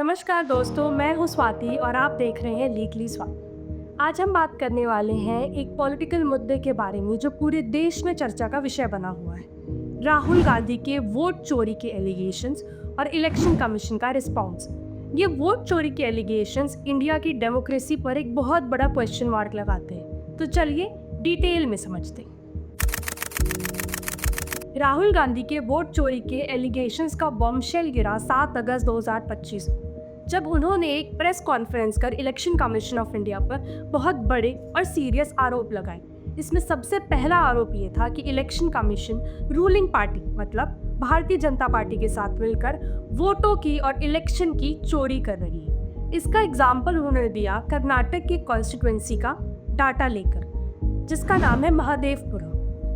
नमस्कार दोस्तों, मैं हूँ स्वाति और आप देख रहे हैं लीगली स्वाति। आज हम बात करने वाले हैं एक पॉलिटिकल मुद्दे के बारे में जो पूरे देश में चर्चा का विषय बना हुआ है। राहुल गांधी के वोट चोरी के एलिगेशंस और इलेक्शन कमीशन का रिस्पॉन्स। ये वोट चोरी के एलिगेशंस इंडिया की डेमोक्रेसी पर एक बहुत बड़ा क्वेश्चन मार्क लगाते हैं। तो चलिए डिटेल में समझते हैं। राहुल गांधी के वोट चोरी के एलिगेशंस का बॉम्बशेल गिरा 7 अगस्त 2025 जब उन्होंने एक प्रेस कॉन्फ्रेंस कर इलेक्शन कमीशन ऑफ इंडिया पर बहुत बड़े और सीरियस आरोप लगाए। इसमें सबसे पहला आरोप ये था कि इलेक्शन कमीशन रूलिंग पार्टी मतलब भारतीय जनता पार्टी के साथ मिलकर वोटों की और इलेक्शन की चोरी कर रही है। इसका एग्जाम्पल उन्होंने दिया कर्नाटक की कॉन्स्टिट्यूएंसी का डाटा लेकर, जिसका नाम है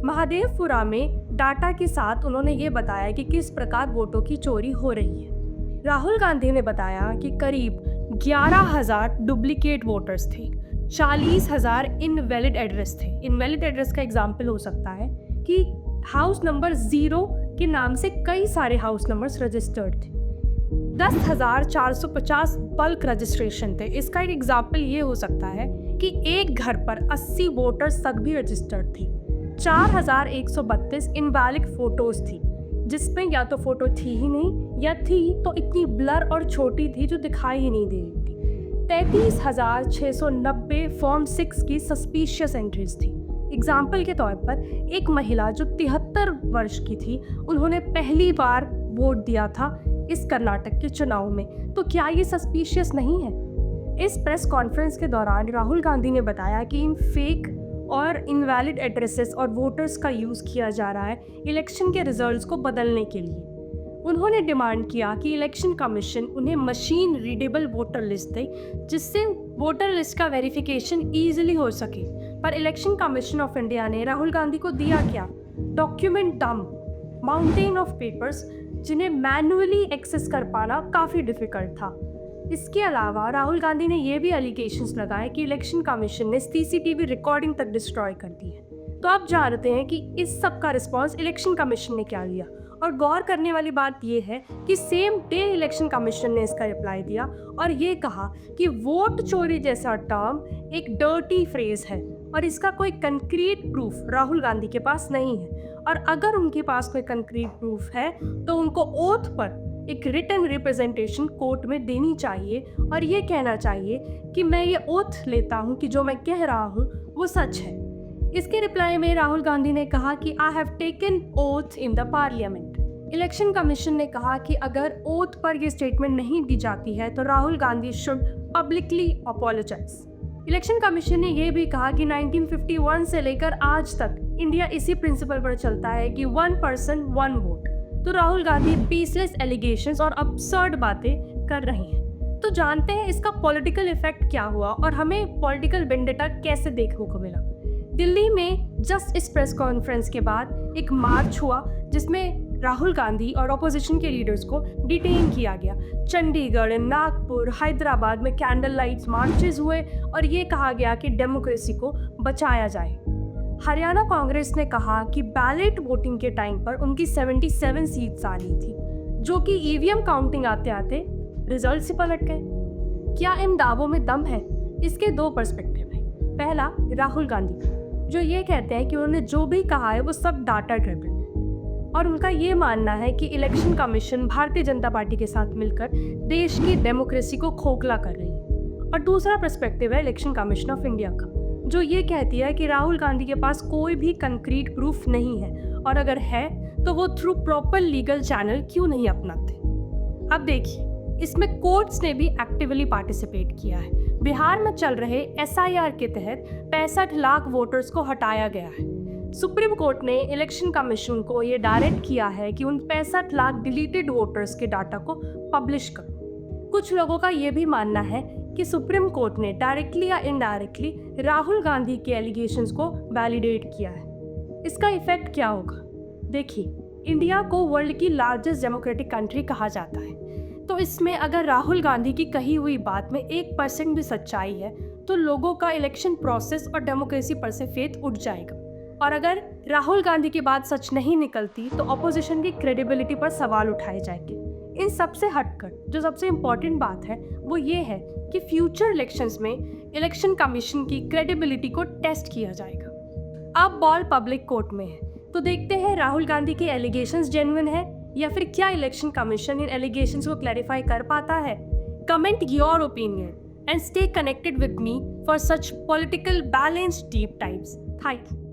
महादेवपुरा में डाटा के साथ उन्होंने ये बताया कि किस प्रकार वोटों की चोरी हो रही है। राहुल गांधी ने बताया कि करीब 11,000 डुप्लीकेट वोटर्स थे, 40,000 इनवैलिड एड्रेस थे। इनवैलिड एड्रेस का एग्जाम्पल हो सकता है कि हाउस नंबर 0 के नाम से कई सारे हाउस नंबर्स रजिस्टर्ड थे। 10,450 बल्क रजिस्ट्रेशन थे। इसका एक एग्जाम्पल ये हो सकता है कि एक घर पर 80 वोटर्स तक भी रजिस्टर्ड थी। 4,132 इनवैलिड फोटोज थी, जिसमें या तो फोटो थी ही नहीं या थी तो इतनी ब्लर और छोटी थी जो दिखाई ही नहीं दे रही थी। 33,690 फॉर्म 6 की सस्पिशियस एंट्रीज थी। एग्जाम्पल के तौर पर एक महिला जो 73 वर्ष की थी, उन्होंने पहली बार वोट दिया था इस कर्नाटक के चुनाव में। तो क्या ये सस्पिशियस नहीं है? इस प्रेस कॉन्फ्रेंस के दौरान राहुल गांधी ने बताया कि इन फेक और इनवैलिड एड्रेसेस और वोटर्स का यूज़ किया जा रहा है इलेक्शन के रिजल्ट्स को बदलने के लिए। उन्होंने डिमांड किया कि इलेक्शन कमीशन उन्हें मशीन रीडेबल वोटर लिस्ट दे, जिससे वोटर लिस्ट का वेरिफिकेशन ईजिली हो सके। पर इलेक्शन कमीशन ऑफ इंडिया ने राहुल गांधी को दिया क्या? Document dump, mountain of papers, जिन्हें मैन्युअली एक्सेस कर पाना काफ़ी डिफिकल्ट था। इसके अलावा राहुल गांधी ने ये भी एलिगेशंस लगाए कि इलेक्शन कमीशन ने सीसीटीवी रिकॉर्डिंग तक डिस्ट्रॉय कर दी है। तो आप जानते हैं कि इस सब का रिस्पॉन्स इलेक्शन कमीशन ने क्या लिया। और गौर करने वाली बात यह है कि सेम डे इलेक्शन कमीशन ने इसका रिप्लाई दिया और ये कहा कि वोट चोरी जैसा टर्म एक डर्टी फ्रेज है और इसका कोई कंक्रीट प्रूफ राहुल गांधी के पास नहीं है। और अगर उनके पास कोई कंक्रीट प्रूफ है तो उनको ओथ पर एक रिटन रिप्रेजेंटेशन कोर्ट में देनी चाहिए और ये कहना चाहिए कि मैं ये ओथ लेता हूँ कि जो मैं कह रहा हूँ वो सच है। इसके रिप्लाई में राहुल गांधी ने कहा कि I have taken oath in the parliament. Election commission ने कहा कि अगर ओथ पर ये स्टेटमेंट नहीं दी जाती है तो Rahul Gandhi should publicly apologise. Election commission ने यह भी कहा कि 1951 से लेकर आज तक इंडिया इसी प्रिंसिपल पर चलता है कि 1 पर्सन 1 वोट। तो राहुल गांधी बेसलेस एलिगेशंस और अब्सर्ड बातें कर रही हैं। तो जानते हैं इसका पॉलिटिकल इफेक्ट क्या हुआ और हमें पॉलिटिकल वेंडेटा कैसे देखने को मिला। दिल्ली में जस्ट इस प्रेस कॉन्फ्रेंस के बाद एक मार्च हुआ जिसमें राहुल गांधी और ऑपोजिशन के लीडर्स को डिटेन किया गया। चंडीगढ़, नागपुर, हैदराबाद में कैंडल लाइट्स मार्चेस हुए और ये कहा गया कि डेमोक्रेसी को बचाया जाए। हरियाणा कांग्रेस ने कहा कि बैलेट वोटिंग के टाइम पर उनकी 77 सीट्स आ रही थी, जो कि ईवीएम काउंटिंग आते आते रिजल्ट से पलट गए। क्या इन दावों में दम है? इसके 2 पर्सपेक्टिव हैं। पहला, राहुल गांधी का, जो ये कहते हैं कि उन्होंने जो भी कहा है वो सब डाटा ड्रिवन है और उनका ये मानना है कि election commission Bharatiya Janata party के साथ मिलकर देश की डेमोक्रेसी को खोखला कर रही है। और दूसरा पर्सपेक्टिव है इलेक्शन कमीशन ऑफ इंडिया का, जो ये कहती है कि राहुल गांधी के पास कोई भी कंक्रीट प्रूफ नहीं है और अगर है तो वो थ्रू प्रॉपर लीगल चैनल क्यों नहीं अपनाते। अब देखिए, इसमें कोर्ट्स ने भी एक्टिवली पार्टिसिपेट किया है। बिहार में चल रहे एसआईआर के तहत 65 लाख वोटर्स को हटाया गया है। सुप्रीम कोर्ट ने इलेक्शन कमीशन को ये डायरेक्ट किया है कि उन 65 लाख डिलीटेड वोटर्स के डाटा को पब्लिश करो। कुछ लोगों का ये भी मानना है कि सुप्रीम कोर्ट ने डायरेक्टली या इनडायरेक्टली राहुल गांधी के एलिगेशंस को वैलिडेट किया है। इसका इफेक्ट क्या होगा? देखिए, इंडिया को वर्ल्ड की लार्जेस्ट डेमोक्रेटिक कंट्री कहा जाता है, तो इसमें अगर राहुल गांधी की कही हुई बात में 1% भी सच्चाई है तो लोगों का इलेक्शन प्रोसेस और डेमोक्रेसी पर से फेथ उठ जाएगा। और अगर राहुल गांधी की बात सच नहीं निकलती तो अपोजिशन की क्रेडिबिलिटी पर सवाल उठाए जाएंगे। इन सब से हटकर जो सबसे इम्पॉर्टेंट बात है वो ये है कि फ्यूचर इलेक्शंस में इलेक्शन कमीशन की क्रेडिबिलिटी को टेस्ट किया जाएगा। अब बॉल पब्लिक कोर्ट में है, तो देखते हैं राहुल गांधी के एलिगेशंस जेन्युइन है या फिर क्या इलेक्शन कमीशन इन एलिगेशंस को क्लैरिफाई कर पाता है। Comment your opinion and stay connected with me for such political balanced deep dives. Thank you.